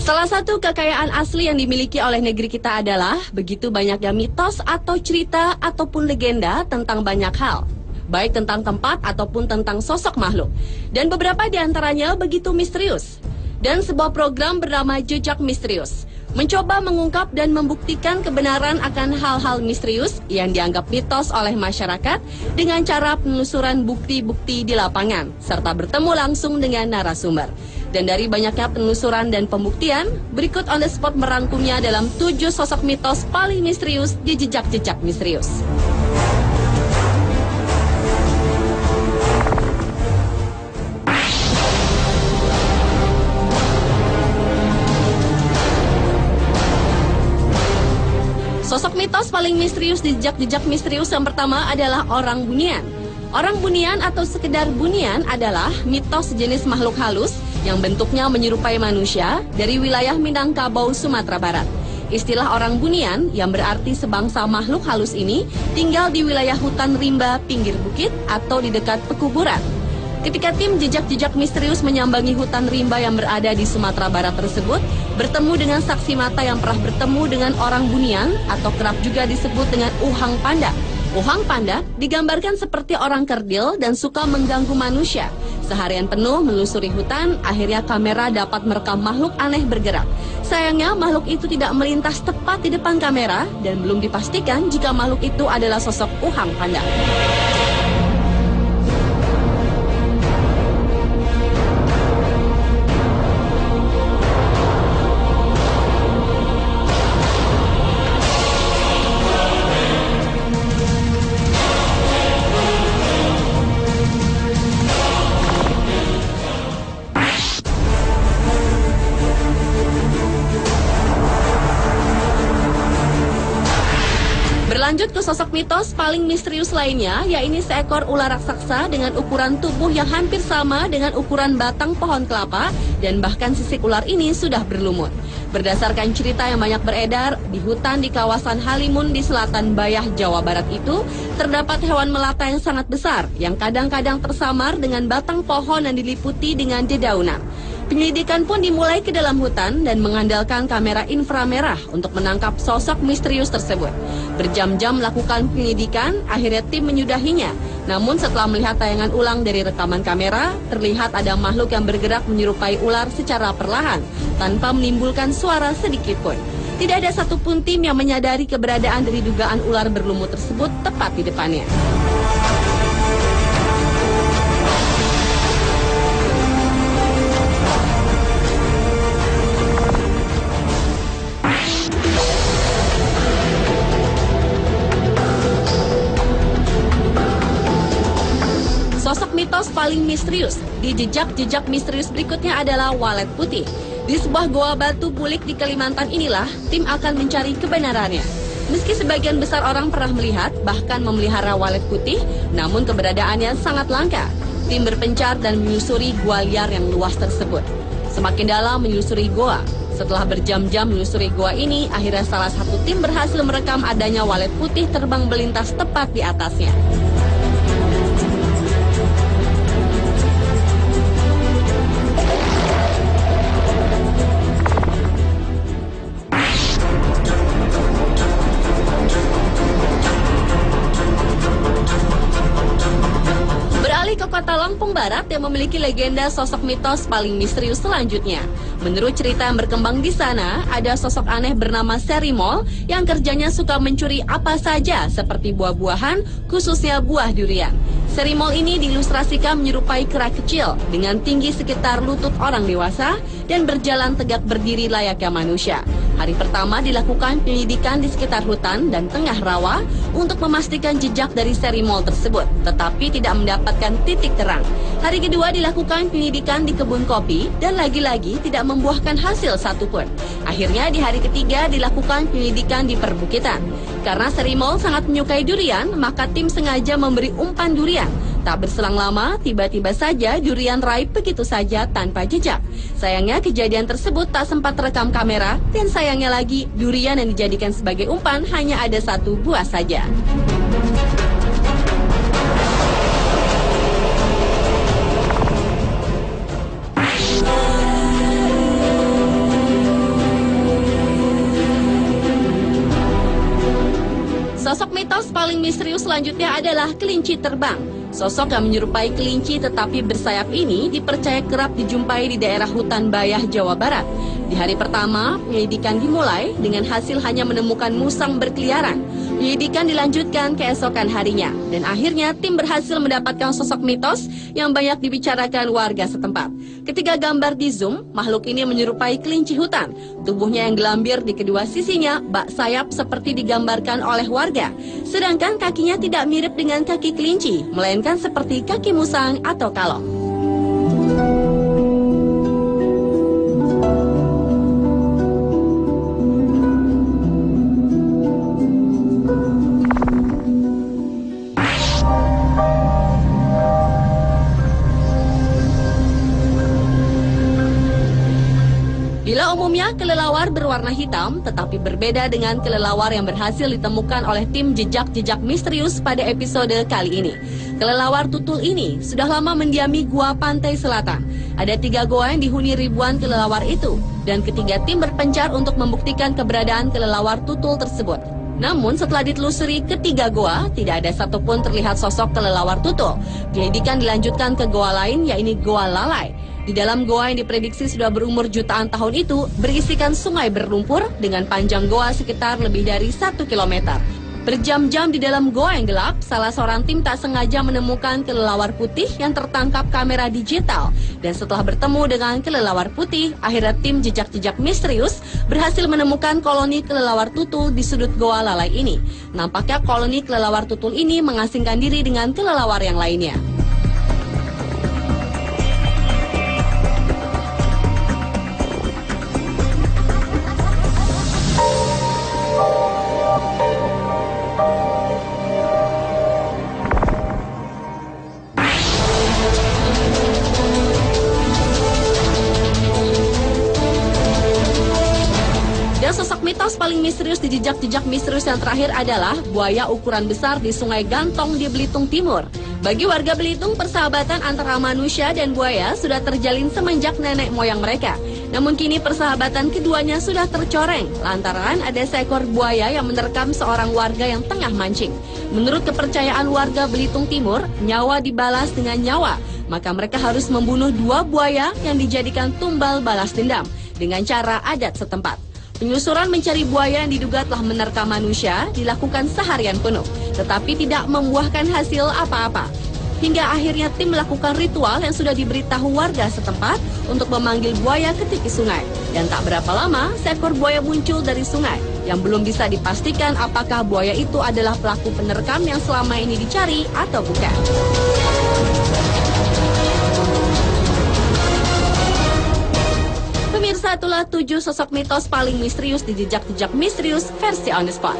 Salah satu kekayaan asli yang dimiliki oleh negeri kita adalah begitu banyaknya mitos atau cerita ataupun legenda tentang banyak hal, baik tentang tempat ataupun tentang sosok makhluk. Dan beberapa di antaranya begitu misterius. Dan sebuah program bernama Jejak Misterius mencoba mengungkap dan membuktikan kebenaran akan hal-hal misterius yang dianggap mitos oleh masyarakat dengan cara penelusuran bukti-bukti di lapangan, serta bertemu langsung dengan narasumber. Dan dari banyaknya penelusuran dan pembuktian, berikut On The Spot merangkumnya dalam 7 sosok mitos paling misterius di Jejak-Jejak Misterius. Sosok mitos paling misterius di Jejak-Jejak Misterius yang pertama adalah orang bunian. Orang bunian atau sekedar bunian adalah mitos sejenis makhluk halus yang bentuknya menyerupai manusia dari wilayah Minangkabau, Sumatera Barat. Istilah orang bunian yang berarti sebangsa makhluk halus ini tinggal di wilayah hutan rimba pinggir bukit atau di dekat pekuburan. Ketika tim Jejak-Jejak Misterius menyambangi hutan rimba yang berada di Sumatera Barat tersebut, bertemu dengan saksi mata yang pernah bertemu dengan orang bunian atau kerap juga disebut dengan Uhang Panda. Uhang Panda digambarkan seperti orang kerdil dan suka mengganggu manusia. Seharian penuh menelusuri hutan, akhirnya kamera dapat merekam makhluk aneh bergerak. Sayangnya makhluk itu tidak melintas tepat di depan kamera dan belum dipastikan jika makhluk itu adalah sosok Uhang Panda. Berlanjut ke sosok mitos paling misterius lainnya, yaitu seekor ular raksasa dengan ukuran tubuh yang hampir sama dengan ukuran batang pohon kelapa dan bahkan sisik ular ini sudah berlumut. Berdasarkan cerita yang banyak beredar, di hutan di kawasan Halimun di selatan Bayah, Jawa Barat itu terdapat hewan melata yang sangat besar yang kadang-kadang tersamar dengan batang pohon yang diliputi dengan dedaunan. Penyelidikan pun dimulai ke dalam hutan dan mengandalkan kamera inframerah untuk menangkap sosok misterius tersebut. Berjam-jam melakukan penyelidikan, akhirnya tim menyudahinya. Namun setelah melihat tayangan ulang dari rekaman kamera, terlihat ada makhluk yang bergerak menyerupai ular secara perlahan, tanpa menimbulkan suara sedikit pun. Tidak ada satupun tim yang menyadari keberadaan dari dugaan ular berlumut tersebut tepat di depannya. Sosok mitos paling misterius di Jejak-Jejak Misterius berikutnya adalah walet putih. Di sebuah goa batu bulik di Kalimantan inilah tim akan mencari kebenarannya. Meski sebagian besar orang pernah melihat, bahkan memelihara walet putih, namun keberadaannya sangat langka. Tim berpencar dan menyusuri gua liar yang luas tersebut. Semakin dalam menyusuri goa. Setelah berjam-jam menyusuri goa ini, akhirnya salah satu tim berhasil merekam adanya walet putih terbang melintas tepat di atasnya. Ke kota Lampung Barat yang memiliki legenda sosok mitos paling misterius selanjutnya. Menurut cerita yang berkembang di sana, ada sosok aneh bernama Serimol yang kerjanya suka mencuri apa saja seperti buah-buahan, khususnya buah durian. Serimol ini diilustrasikan menyerupai kera kecil dengan tinggi sekitar lutut orang dewasa dan berjalan tegak berdiri layaknya manusia. Hari pertama dilakukan penyelidikan di sekitar hutan dan tengah rawa untuk memastikan jejak dari Serimol tersebut, tetapi tidak mendapatkan titik terang. Hari kedua dilakukan penyelidikan di kebun kopi dan lagi-lagi tidak membuahkan hasil satupun. Akhirnya di hari ketiga dilakukan penyelidikan di perbukitan. Karena Serimol sangat menyukai durian, maka tim sengaja memberi umpan durian. Tak berselang lama, tiba-tiba saja durian raib begitu saja tanpa jejak. Sayangnya kejadian tersebut tak sempat terekam kamera, dan sayangnya lagi durian yang dijadikan sebagai umpan hanya ada 1 buah saja. paling misterius selanjutnya adalah kelinci terbang. Sosok yang menyerupai kelinci tetapi bersayap ini dipercaya kerap dijumpai di daerah hutan Bayah, Jawa Barat. Di hari pertama, penyelidikan dimulai dengan hasil hanya menemukan musang berkeliaran. Penyelidikan dilanjutkan keesokan harinya, dan akhirnya tim berhasil mendapatkan sosok mitos yang banyak dibicarakan warga setempat. Ketika gambar di zoom, makhluk ini menyerupai kelinci hutan. Tubuhnya yang gelambir di kedua sisinya, bak sayap seperti digambarkan oleh warga. Sedangkan kakinya tidak mirip dengan kaki kelinci, melainkan seperti kaki musang atau kalong. Bila umumnya kelelawar berwarna hitam, tetapi berbeda dengan kelelawar yang berhasil ditemukan oleh tim jejak-jejak misterius pada episode kali ini. Kelelawar tutul ini sudah lama mendiami gua pantai selatan. Ada 3 goa yang dihuni ribuan kelelawar itu, dan ketiga tim berpencar untuk membuktikan keberadaan kelelawar tutul tersebut. Namun setelah ditelusuri ketiga goa, tidak ada satupun terlihat sosok kelelawar tutul. Penyelidikan dilanjutkan ke goa lain, yaitu Goa Lalai. Di dalam goa yang diprediksi sudah berumur jutaan tahun itu, berisikan sungai berlumpur dengan panjang goa sekitar lebih dari 1 kilometer. Berjam-jam di dalam goa yang gelap, salah seorang tim tak sengaja menemukan kelelawar putih yang tertangkap kamera digital. Dan setelah bertemu dengan kelelawar putih, akhirnya tim jejak-jejak misterius berhasil menemukan koloni kelelawar tutul di sudut Goa Lalai ini. Nampaknya koloni kelelawar tutul ini mengasingkan diri dengan kelelawar yang lainnya. Dan sosok mitos paling misterius di jejak-jejak misterius yang terakhir adalah buaya ukuran besar di Sungai Gantong di Belitung Timur. Bagi warga Belitung, persahabatan antara manusia dan buaya sudah terjalin semenjak nenek moyang mereka. Namun kini persahabatan keduanya sudah tercoreng lantaran ada seekor buaya yang menerkam seorang warga yang tengah mancing. Menurut kepercayaan warga Belitung Timur, nyawa dibalas dengan nyawa. Maka mereka harus membunuh 2 buaya yang dijadikan tumbal balas dendam dengan cara adat setempat. Penyusuran mencari buaya yang diduga telah menerkam manusia dilakukan seharian penuh, tetapi tidak membuahkan hasil apa-apa. Hingga akhirnya tim melakukan ritual yang sudah diberitahu warga setempat untuk memanggil buaya ke tepi sungai. Dan tak berapa lama, seekor buaya muncul dari sungai, yang belum bisa dipastikan apakah buaya itu adalah pelaku penerkam yang selama ini dicari atau bukan. Pemirsa, itulah 7 sosok mitos paling misterius di jejak-jejak misterius versi On The Spot.